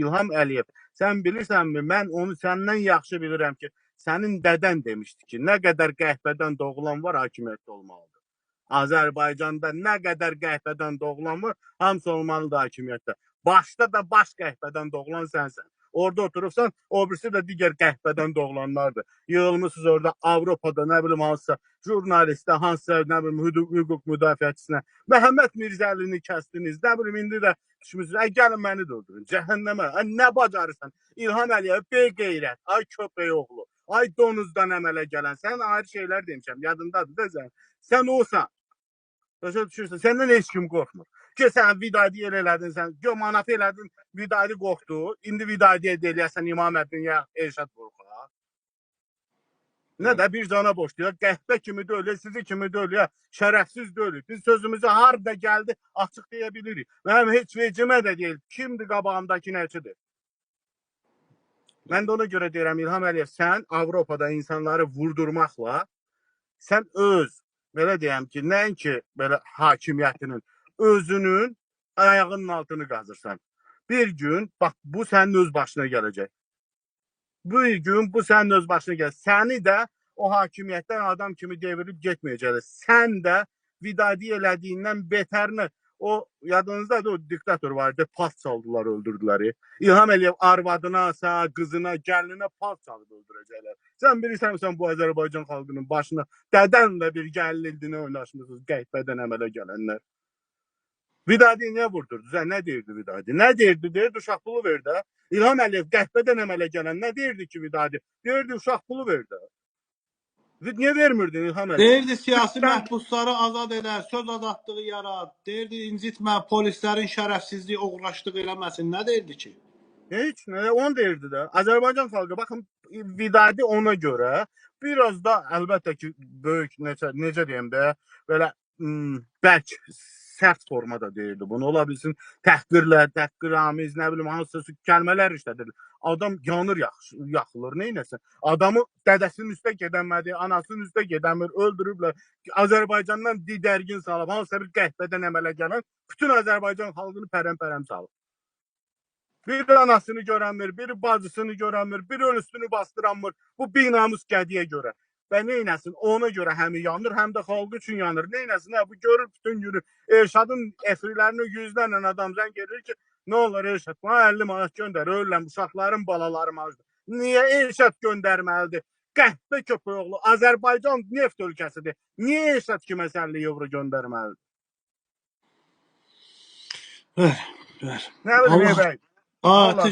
İlham Əliyev, sən bilirsənmi, mən onu səndən yaxşı bilirəm ki, sənin dədən demişdi ki, nə qədər qəhvədən doğulan var, hakimiyyətdə olmalıdır. Azərbaycanda nə qədər qəhvədən doğulan var, hamısı olmalıdır hakimiyyətdə. Başda da baş qəhvədən doğulan sənsən. Orada oturursan, o birisi də digər qəhvədən doğulanlardır. Yığılmışsınız orada Avropada, nə bilim, hansısa jurnalistə, hansısa, nə bilim, hüquq müdafiəçisinə. Məhəmməd Mirzəlini kəstiniz, nə bilim, indi də düşmüsünüz. Gəlin məni də öldürün, cəhənnəmə. Nə bacarırsan? İlham Əliyev, bey qeyrət, ay köpək oğlu, ay donuzdan əmələ gələn. Sən ayrı şeylər demişəm, yadındadır da sən. Sən olsan. Başa düşürsən, səndən heç kim qorxmur. Ki, sən Vidadi elədin, sən Gömanaf elədin, Vidadi qorxdu. İndi Vidadiyə eləyəsən İmam Əddin ya Elşad qorxar. Nə də bir cana boşlayır, qəhvə kimi deyil, sizi kimi deyil, ya şərəfsiz deyil. Biz sözümüzü harada gəldi açıq deyə bilirik. Mənim heç vecimə də deyil, kimdir qabağımdakı nəçidir. Mən də ona görə deyirəm, İlham Əliyev, sən Avropada insanları vurdurmaqla, sən öz, belə deyəm ki, nəinki belə hakimiyyətinin, özünün ayağının altını qazırsan. Bir gün, bax, bu sənin öz başına gələcək. Bir gün bu sənin öz başına gələcək. Səni də o hakimiyyətdən adam kimi devirib getməyəcəklər. Sən də Vidadi elədiyindən betərini, o yadınızdadır, o diktator vardı, pas çaldılar, öldürdülər. İlham Əliyev arvadına, qızına, gəlinə pas çalıb öldürəcəklər. Sən bilirsən bu Azərbaycan xalqının başına dədənlə bir gəlildiyini oynaşmışsınız, qəhvədən əmələ gələnlər. Vidadi niyə vurdurdu? Nə deyirdi Vidadi? Nə deyirdi? Deyirdi, uşaq pulu ver də. İlham Əliyev qəhvədən əmələ gələn nə deyirdi ki Vidadi? Deyirdi, uşaq pulu ver də. Niyə vermirdin İlham Əliyev? Deyirdi, siyasi məhbusları azad edər, söz azadlığı yarat. Deyirdi, incitmə, polislərin şərəfsizliyi, oğurlaşdığı eləməsin. Nə deyirdi ki? Heç nə, onu deyirdi də. Azərbaycan xalqı, baxın, Vidadi ona görə biraz da əlbəttə ki, böyük, necə deyim də, belə bəlk sərt formada deyirdi bunu. Ola bilsin, təhqirlə, təhqiramiz, nə bilim, hansısa kəlmələr işlədir. Adam yanır, yaxılır, neynəsin? Adamı dədəsinin üstə gedəmədi, anasının üstə gedəmir, öldürüblər. Azərbaycandan didərgin salıb, hansısa bir qəhvədən əmələ gələn bütün Azərbaycan xalqını pərəm-pərəm salıb. Bir anasını görənmir, bir bacısını görənmir, bir ölüsünü bastıranmır. Bu binamus qədiyə görə. Və neynəsin? Ona görə həm yanır, həm də xalqı üçün yanır. Neynəsin? Bu görür bütün günü. Elşadın efirlərini yüzlərlə adam zəng edir ki, nə olur Elşad? Bana 50 manat göndər, ölürəm, uşaqlarım, balalarım azdır. Niyə Elşad göndərməlidir? Qəhvə köpək oğlu, Azərbaycan neft ölkəsidir. Niyə Elşad kimə 50 euro göndərməlidir? Ver. Nə bilim, bəy. Allah